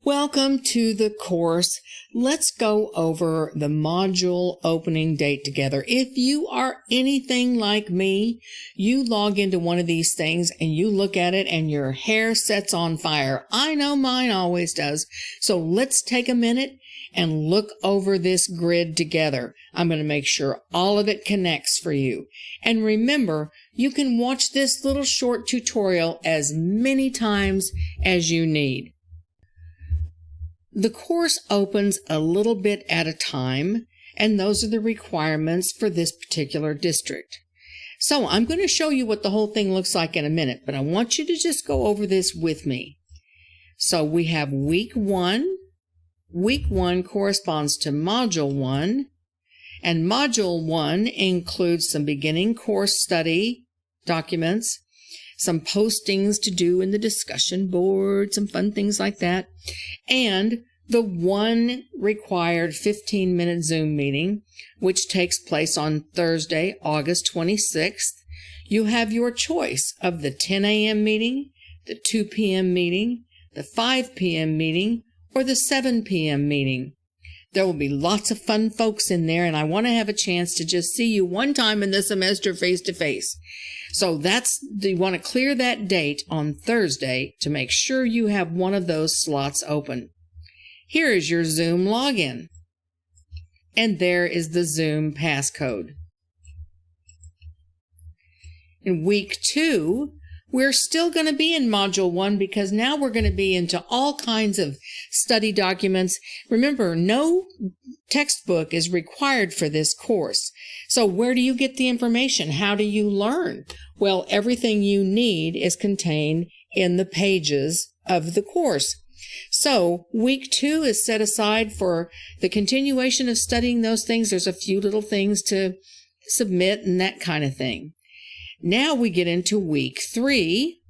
Welcome to the course. Let's go over the module opening date together. If you are anything like me, you log into one of these things and you look at it and your hair sets on fire. I know mine always does. So let's take a minute and look over this grid together. I'm going to make sure all of it connects for you. And remember, you can watch this little short tutorial as many times as you need. The course opens a little bit at a time, and those are the requirements for this particular district. So I'm going to show you what the whole thing looks like in a minute, but I want you to just go over this with me. So we have week one. Week one corresponds to module one, and module one includes some beginning course study documents, some postings to do in the discussion board, some fun things like that, and the one required 15-minute Zoom meeting, which takes place on Thursday, August 26th. You have your choice of the 10 a.m. meeting, the 2 p.m. meeting, the 5 p.m. meeting, or the 7 p.m. meeting. There will be lots of fun folks in there, and I want to have a chance to just see you one time in the semester face-to-face. So you want to clear that date on Thursday to make sure you have one of those slots open. Here is your Zoom login. And there is the Zoom passcode. In week two, we're still going to be in module one because now we're going to be into all kinds of study documents. Remember, no textbook is required for this course. So where do you get the information? How do you learn? Well, everything you need is contained in the pages of the course. So week two is set aside for the continuation of studying those things. There's a few little things to submit and that kind of thing. Now we get into week three,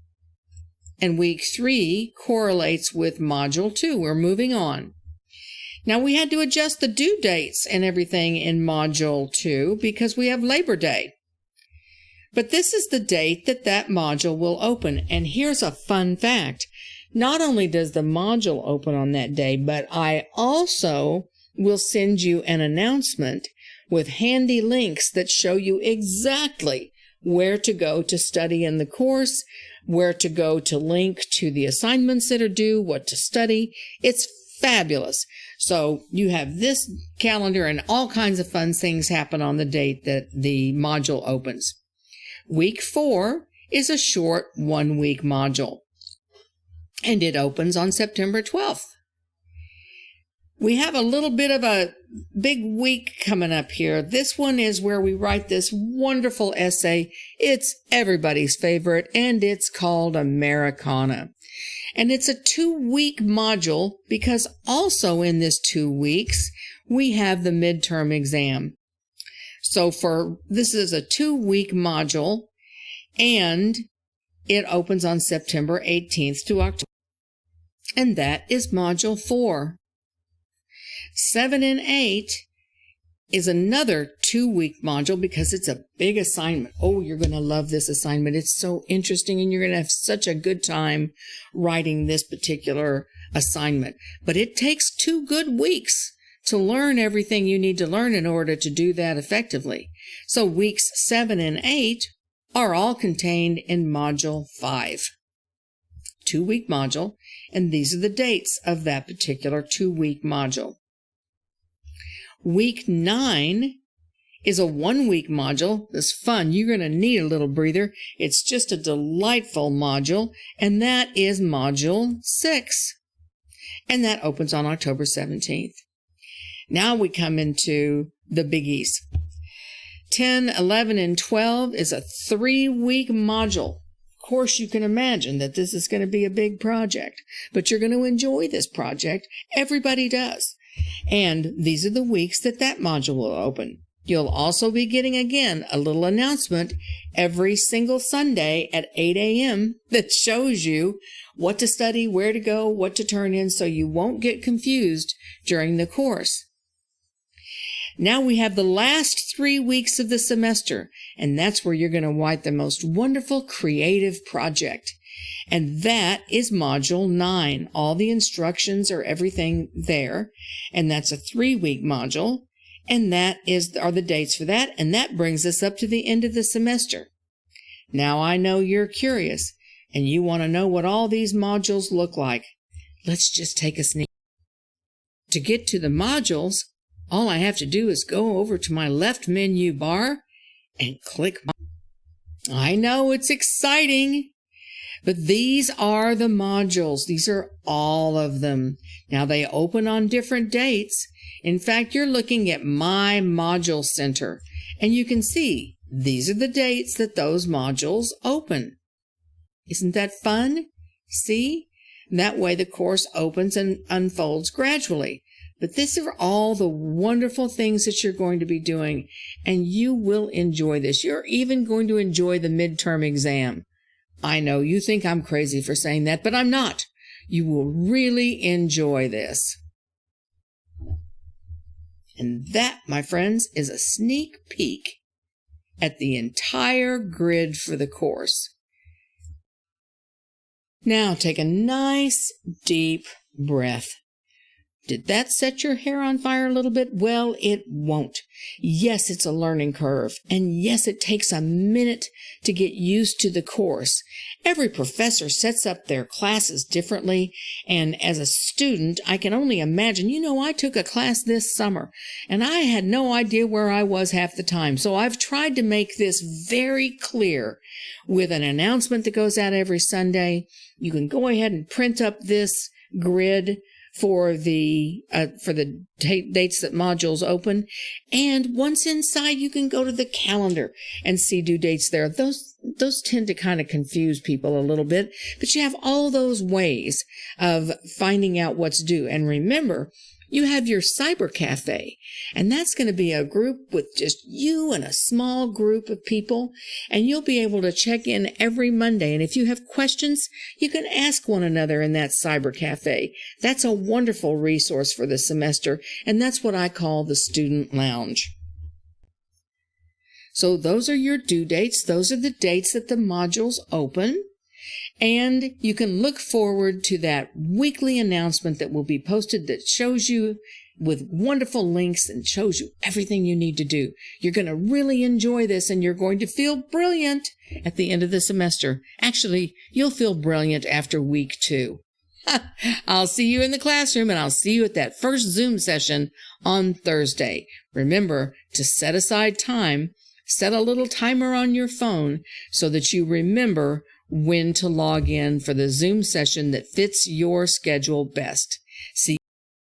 and week three correlates with module two. We're moving on. Now we had to adjust the due dates and everything in module two because we have Labor Day. But this is the date that module will open. And here's a fun fact. Not only does the module open on that day, but I also will send you an announcement with handy links that show you exactly where to go to study in the course, where to go to link to the assignments that are due, what to study. It's fabulous. So you have this calendar and all kinds of fun things happen on the date that the module opens. Week four is a short 1-week module, and it opens on September 12th. We have a little bit of a big week coming up here. This one is where we write this wonderful essay. It's everybody's favorite, and it's called Americana. And it's a 2-week module because also in this 2 weeks, we have the midterm exam. So this is a 2-week module, and it opens on September 18th to October. And that is module 4. 7 and 8 is another 2-week module because it's a big assignment. Oh, you're going to love this assignment. It's so interesting, and you're going to have such a good time writing this particular assignment. But it takes 2 good weeks to learn everything you need to learn in order to do that effectively. So weeks 7 and 8 are all contained in module 5. 2-week module, and these are the dates of that particular 2-week module. Week 9 is a 1-week module. It's fun. You're going to need a little breather. It's just a delightful module, and that is module 6. And that opens on October 17th. Now we come into the biggies. 10, 11, and 12 is a 3-week module. Of course, you can imagine that this is going to be a big project, but you're going to enjoy this project. Everybody does. And these are the weeks that module will open. You'll also be getting, again, a little announcement every single Sunday at 8 a.m. that shows you what to study, where to go, what to turn in, so you won't get confused during the course. Now we have the last 3 weeks of the semester, and that's where you're going to write the most wonderful creative project. And that is Module 9. All the instructions are everything there. And that's a 3-week module. And that are the dates for that. And that brings us up to the end of the semester. Now I know you're curious and you want to know what all these modules look like. Let's just take a sneak. To get to the modules, all I have to do is go over to my left menu bar and click. I know it's exciting, but these are the modules. These are all of them. Now they open on different dates. In fact, you're looking at My Module Center, and you can see these are the dates that those modules open. Isn't that fun? See? That way the course opens and unfolds gradually. But these are all the wonderful things that you're going to be doing, and you will enjoy this. You're even going to enjoy the midterm exam. I know you think I'm crazy for saying that, but I'm not. You will really enjoy this. And that, my friends, is a sneak peek at the entire grid for the course. Now take a nice, deep breath. Did that set your hair on fire a little bit? Well, it won't. Yes, it's a learning curve. And yes, it takes a minute to get used to the course. Every professor sets up their classes differently. And as a student, I can only imagine, I took a class this summer and I had no idea where I was half the time. So I've tried to make this very clear with an announcement that goes out every Sunday. You can go ahead and print up this grid for the dates that modules open. And once inside, you can go to the calendar and see due dates there. Those tend to kind of confuse people a little bit, but you have all those ways of finding out what's due. And remember, you have your cyber cafe, and that's going to be a group with just you and a small group of people, and you'll be able to check in every Monday. And if you have questions, you can ask one another in that cyber cafe. That's a wonderful resource for the semester, and that's what I call the student lounge. So those are your due dates. Those are the dates that the modules open. And you can look forward to that weekly announcement that will be posted that shows you with wonderful links and shows you everything you need to do. You're going to really enjoy this, and you're going to feel brilliant at the end of the semester. Actually, you'll feel brilliant after week 2. I'll see you in the classroom, and I'll see you at that first Zoom session on Thursday. Remember to set aside time. Set a little timer on your phone so that you remember when to log in for the Zoom session that fits your schedule best. See